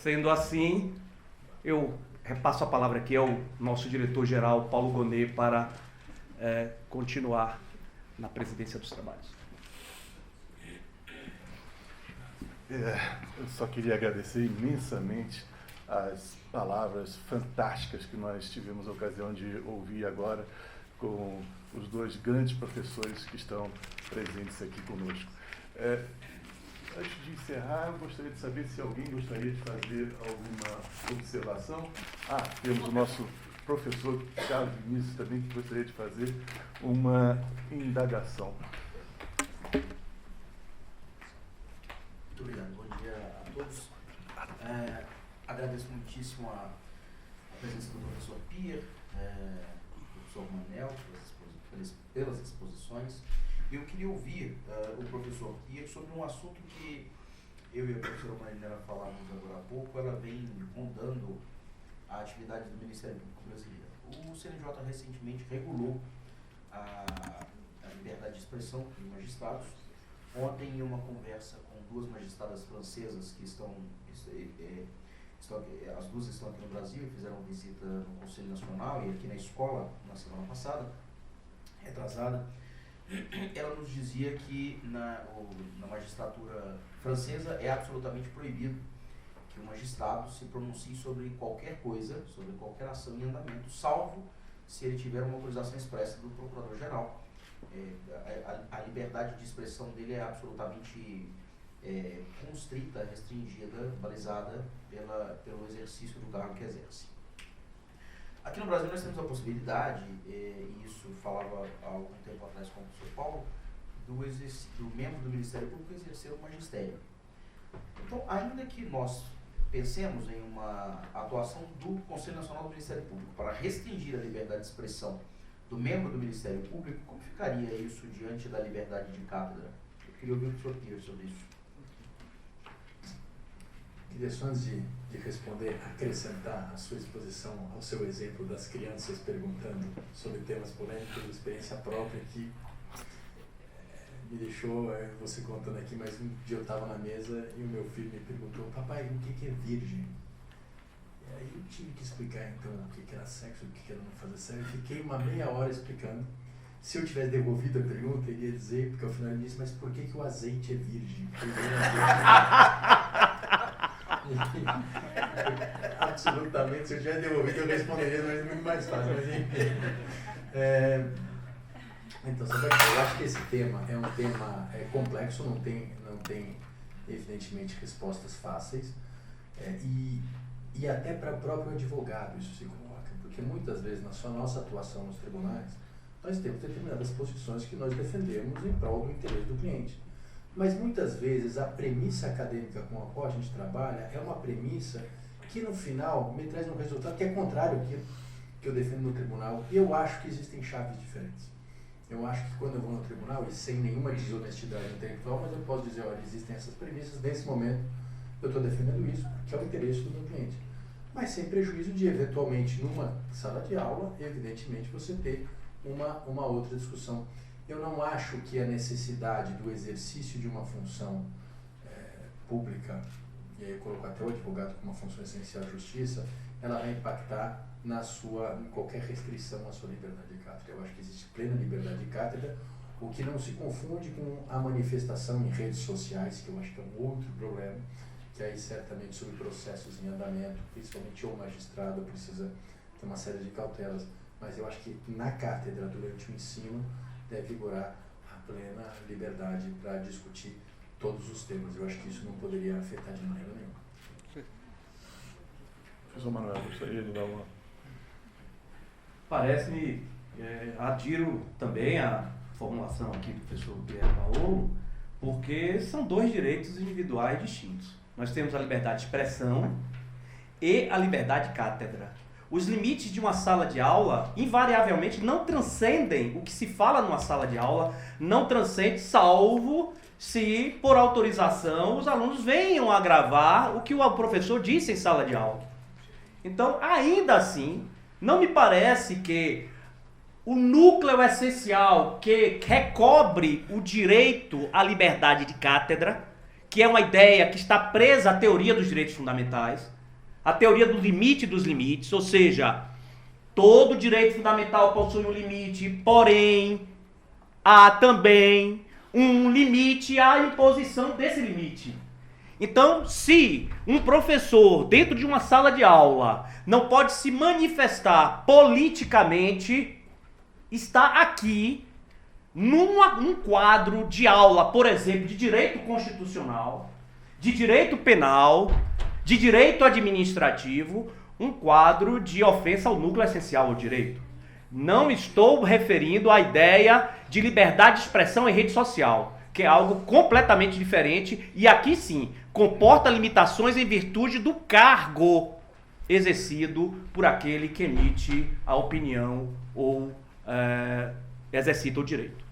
Sendo assim, eu repasso a palavra aqui ao nosso diretor-geral, Paulo Gonet, para continuar na presidência dos trabalhos. Eu só queria agradecer imensamente as palavras fantásticas que nós tivemos a ocasião de ouvir agora com os dois grandes professores que estão presentes aqui conosco. Antes de encerrar, eu gostaria de saber se alguém gostaria de fazer alguma observação. Temos o nosso professor Carlos Vinícius também, que gostaria de fazer uma indagação. Muito obrigado. Bom dia a todos. Agradeço muitíssimo a presença do professor Pierre, do professor Manel, pelas exposições. Eu queria ouvir o professor Pierre sobre um assunto que eu e a professora Marinela falávamos agora há pouco. Ela vem rondando a atividade do Ministério Público Brasileiro. O CNJ recentemente regulou a liberdade de expressão dos magistrados. Ontem, em uma conversa com duas magistradas francesas que as duas estão aqui no Brasil e fizeram visita no Conselho Nacional e aqui na escola na semana passada, retrasada, ela nos dizia que na magistratura francesa é absolutamente proibido que o magistrado se pronuncie sobre qualquer coisa, sobre qualquer ação em andamento, salvo se ele tiver uma autorização expressa do procurador-geral. A liberdade de expressão dele é absolutamente constrita, restringida, balizada pelo exercício do cargo que exerce. Aqui no Brasil nós temos a possibilidade, e isso falava há algum tempo atrás com o professor Paulo, do membro do Ministério Público exercer o magistério. Então, ainda que nós pensemos em uma atuação do Conselho Nacional do Ministério Público para restringir a liberdade de expressão do membro do Ministério Público, como ficaria isso diante da liberdade de cátedra? Eu queria ouvir o professor Pierre sobre isso. Queria só, antes de responder, acrescentar a sua exposição ao seu exemplo das crianças perguntando sobre temas polêmicos, experiência própria que me deixou, você contando aqui, mas um dia eu estava na mesa e o meu filho me perguntou: papai, o que é virgem? E aí eu tive que explicar então o que era sexo, o que era não fazer sexo. Eu fiquei uma meia hora explicando. Se eu tivesse devolvido a pergunta, ele ia dizer, porque ao final ele disse: mas por que o azeite é virgem? Absolutamente, se eu tivesse devolvido eu responderia, mas é muito mais fácil. Mas enfim. Então, eu acho que esse tema é um tema complexo, não tem evidentemente respostas fáceis, e até para o próprio advogado isso se coloca, porque muitas vezes na nossa atuação nos tribunais nós temos determinadas posições que nós defendemos em prol do interesse do cliente. Mas muitas vezes a premissa acadêmica com a qual a gente trabalha é uma premissa que no final me traz um resultado que é contrário àquilo que eu defendo no tribunal, e eu acho que existem chaves diferentes. Eu acho que quando eu vou no tribunal, e sem nenhuma desonestidade intelectual, mas eu posso dizer: olha, existem essas premissas, nesse momento eu estou defendendo isso, que é o interesse do meu cliente. Mas sem prejuízo de, eventualmente, numa sala de aula, evidentemente, você ter uma outra discussão. Eu não acho que a necessidade do exercício de uma função pública, e aí eu coloco até o advogado como uma função essencial à justiça, ela vai impactar em qualquer restrição à sua liberdade de cátedra. Eu acho que existe plena liberdade de cátedra, o que não se confunde com a manifestação em redes sociais, que eu acho que é um outro problema, que aí certamente sobre processos em andamento, principalmente o magistrado precisa ter uma série de cautelas, mas eu acho que na cátedra, durante o ensino, deve vigorar a plena liberdade para discutir todos os temas. Eu acho que isso não poderia afetar de maneira nenhuma. Professor Manuel, gostaria de dar uma... Parece-me, adiro também a formulação aqui do professor Pierre Paolo, porque são dois direitos individuais distintos. Nós temos a liberdade de expressão e a liberdade de cátedra. Os limites de uma sala de aula, invariavelmente, não transcendem o que se fala numa sala de aula, não transcende, salvo se, por autorização, os alunos venham a gravar o que o professor disse em sala de aula. Então, ainda assim, não me parece que o núcleo essencial que recobre o direito à liberdade de cátedra, que é uma ideia que está presa à teoria dos direitos fundamentais, a teoria do limite dos limites, ou seja, todo direito fundamental possui um limite, porém, há também um limite à imposição desse limite. Então, se um professor, dentro de uma sala de aula, não pode se manifestar politicamente, está aqui num quadro de aula, por exemplo, de direito constitucional, de direito penal, de direito administrativo, um quadro de ofensa ao núcleo essencial ao direito. Não estou referindo à ideia de liberdade de expressão em rede social, que é algo completamente diferente e aqui sim comporta limitações em virtude do cargo exercido por aquele que emite a opinião ou exercita o direito.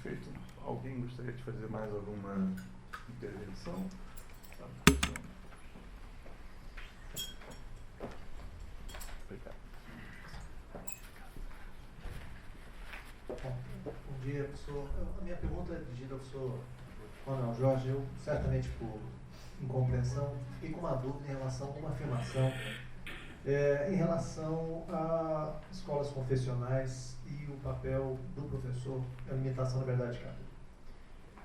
Perfeito. Alguém gostaria de fazer mais alguma intervenção? Obrigado. Bom dia, professor. A minha pergunta é dirigida ao professor Manuel Jorge. Eu, certamente por incompreensão, fiquei com uma dúvida em relação a uma afirmação em relação a escolas confessionais e o papel do professor na limitação da liberdade de cátedra.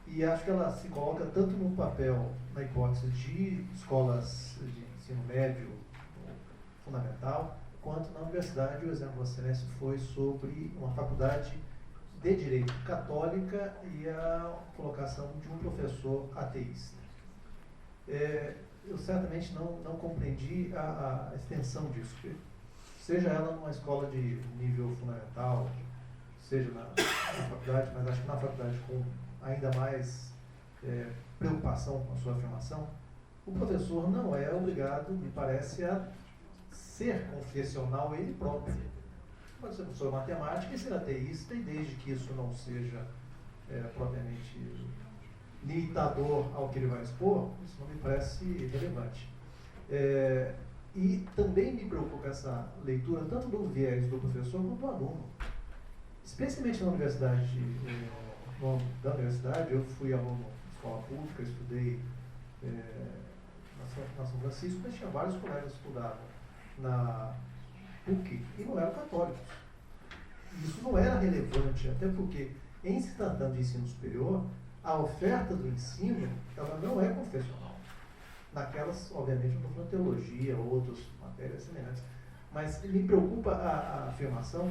E acho que ela se coloca tanto no papel, na hipótese de escolas de ensino médio fundamental, quanto na universidade. O exemplo da excelência foi sobre uma faculdade de direito católica e a colocação de um professor ateísta. Eu certamente não compreendi a extensão disso, seja ela numa escola de nível fundamental, seja na faculdade, mas acho que na faculdade com ainda mais preocupação com a sua afirmação, o professor não é obrigado, me parece, a ser confessional ele próprio. Pode ser professor de matemática e ser ateísta, e desde que isso não seja propriamente limitador ao que ele vai expor, isso não me parece relevante. E também me preocupa essa leitura, tanto do viés do professor quanto do aluno. Especialmente na universidade, no âmbito da universidade, eu fui aluno de escola pública, estudei na São Francisco, mas tinha vários colegas que estudavam na PUC e não eram católicos. Isso não era relevante, até porque em se tratando de ensino superior, a oferta do ensino, ela não é confessional. Naquelas, obviamente, eu estou falando teologia, outras matérias semelhantes. Mas me preocupa a afirmação,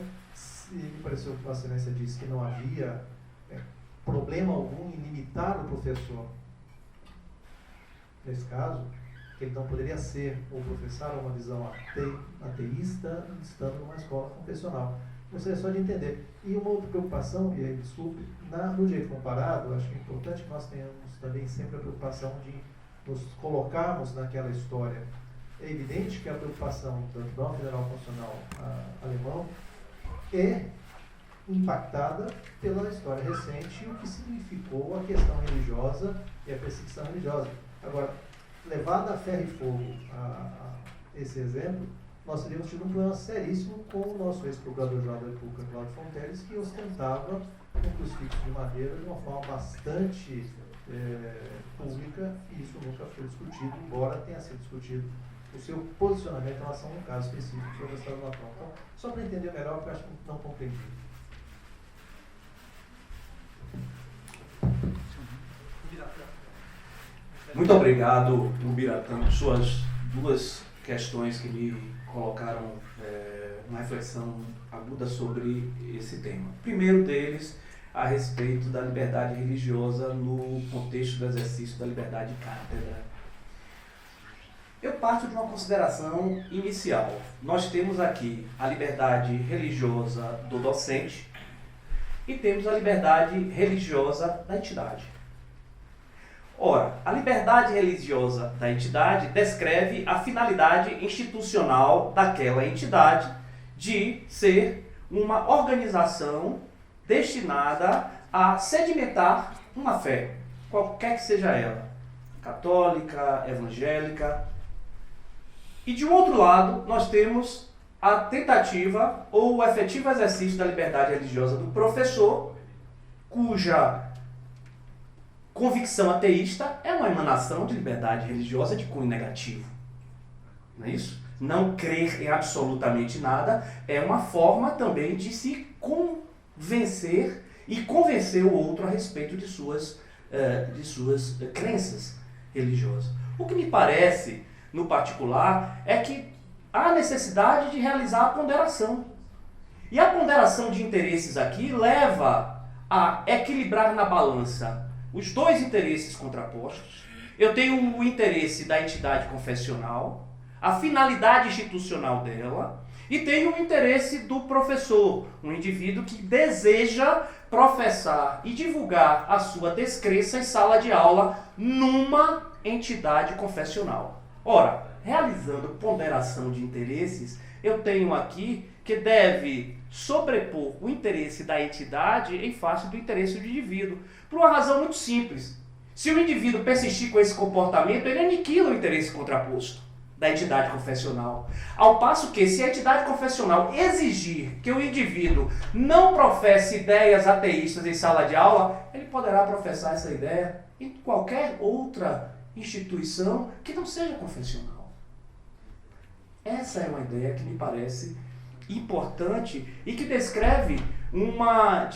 me pareceu que a excelência disse que não havia problema algum em limitar o professor. Nesse caso, que ele não poderia ser ou professar uma visão ateísta estando numa escola confessional. Gostaria só de entender. E uma outra preocupação, e aí, desculpe, no direito comparado, acho que é importante que nós tenhamos também sempre a preocupação de nos colocarmos naquela história. É evidente que a preocupação do Tribunal Federal Constitucional alemão é impactada pela história recente e o que significou a questão religiosa e a perseguição religiosa. Agora, levado a ferro e fogo a esse exemplo, nós teríamos tido um problema seríssimo com o nosso ex-procurador-geral da República, Cláudio Fonteles, que ostentava um crucifixo de madeira de uma forma bastante pública, e isso nunca foi discutido, embora tenha sido discutido o seu posicionamento em relação a um caso específico sobre o Estado do Natal. Então, só para entender melhor, porque eu acho que não compreendi. Muito obrigado, Ubiratã, por suas duas questões que me colocaram uma reflexão aguda sobre esse tema. O primeiro deles, a respeito da liberdade religiosa no contexto do exercício da liberdade de cátedra. Eu parto de uma consideração inicial. Nós temos aqui a liberdade religiosa do docente e temos a liberdade religiosa da entidade. Ora, a liberdade religiosa da entidade descreve a finalidade institucional daquela entidade de ser uma organização destinada a sedimentar uma fé, qualquer que seja ela, católica, evangélica. E de um outro lado, nós temos a tentativa ou o efetivo exercício da liberdade religiosa do professor, cuja convicção ateísta é uma emanação de liberdade religiosa de cunho negativo. Não é isso? Não crer em absolutamente nada é uma forma também de se convencer e convencer o outro a respeito de suas crenças religiosas. O que me parece, no particular, é que há necessidade de realizar a ponderação. E a ponderação de interesses aqui leva a equilibrar na balança os dois interesses contrapostos. Eu tenho o interesse da entidade confessional, a finalidade institucional dela, e tenho o interesse do professor, um indivíduo que deseja professar e divulgar a sua descrença em sala de aula numa entidade confessional. Ora, realizando ponderação de interesses, eu tenho aqui que deve sobrepor o interesse da entidade em face do interesse do indivíduo, por uma razão muito simples. Se o indivíduo persistir com esse comportamento, ele aniquila o interesse contraposto da entidade confessional. Ao passo que, se a entidade confessional exigir que o indivíduo não professe ideias ateístas em sala de aula, ele poderá professar essa ideia em qualquer outra instituição que não seja confessional. Essa é uma ideia que me parece importante e que descreve uma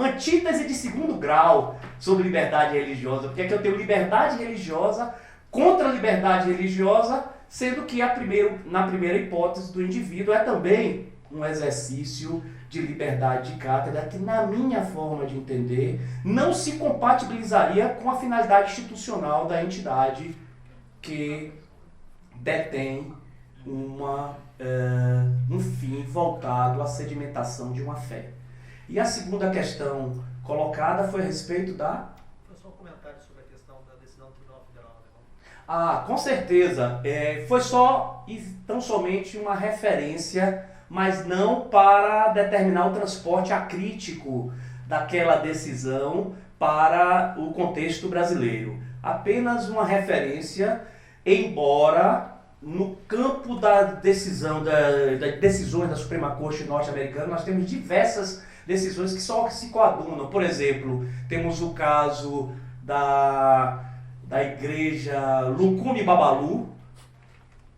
antítese de segundo grau sobre liberdade religiosa, porque é que eu tenho liberdade religiosa contra a liberdade religiosa, sendo que na primeira hipótese do indivíduo é também um exercício de liberdade de cátedra que, na minha forma de entender, não se compatibilizaria com a finalidade institucional da entidade que detém um fim voltado à sedimentação de uma fé. E a segunda questão colocada foi a respeito da... Foi só um comentário sobre a questão da decisão do Tribunal Federal Alemão. Ah, com certeza. Foi só e tão somente uma referência, mas não para determinar o transporte acrítico daquela decisão para o contexto brasileiro. Apenas uma referência, embora no campo da decisão, das decisões da Suprema Corte norte-americana, nós temos diversas decisões que só se coadunam. Por exemplo, temos o caso da igreja Lucumi Babalu,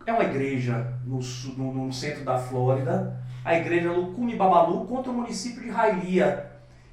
é uma igreja no centro da Flórida, a igreja Lucumi Babalu contra o município de Hialeah,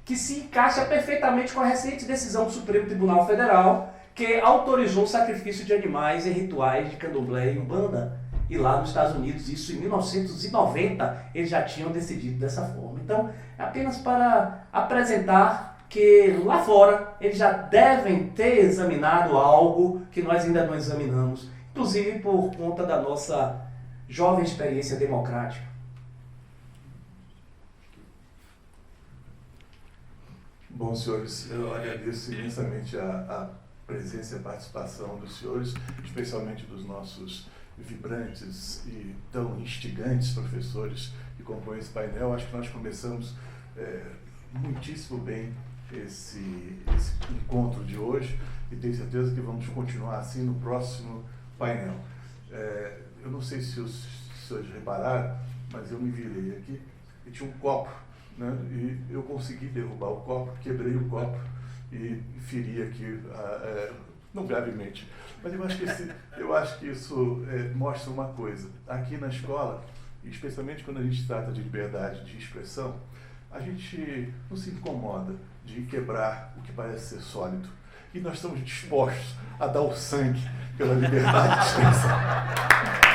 que se encaixa perfeitamente com a recente decisão do Supremo Tribunal Federal, que autorizou o sacrifício de animais em rituais de candomblé e umbanda. E lá nos Estados Unidos, isso em 1990, eles já tinham decidido dessa forma. Então, é apenas para apresentar que lá fora eles já devem ter examinado algo que nós ainda não examinamos, inclusive por conta da nossa jovem experiência democrática. Bom, senhores, eu agradeço imensamente a presença e a participação dos senhores, especialmente dos nossos vibrantes e tão instigantes professores que compõem esse painel. Acho que nós começamos muitíssimo bem esse encontro de hoje e tenho certeza que vamos continuar assim no próximo painel. Eu não sei se os senhores repararam, mas eu me virei aqui e tinha um copo, né? E eu consegui derrubar o copo, quebrei o copo e feri aqui, não gravemente. Mas eu acho que isso mostra uma coisa. Aqui na escola, especialmente quando a gente trata de liberdade de expressão, a gente não se incomoda de quebrar o que parece ser sólido. E nós estamos dispostos a dar o sangue pela liberdade de expressão.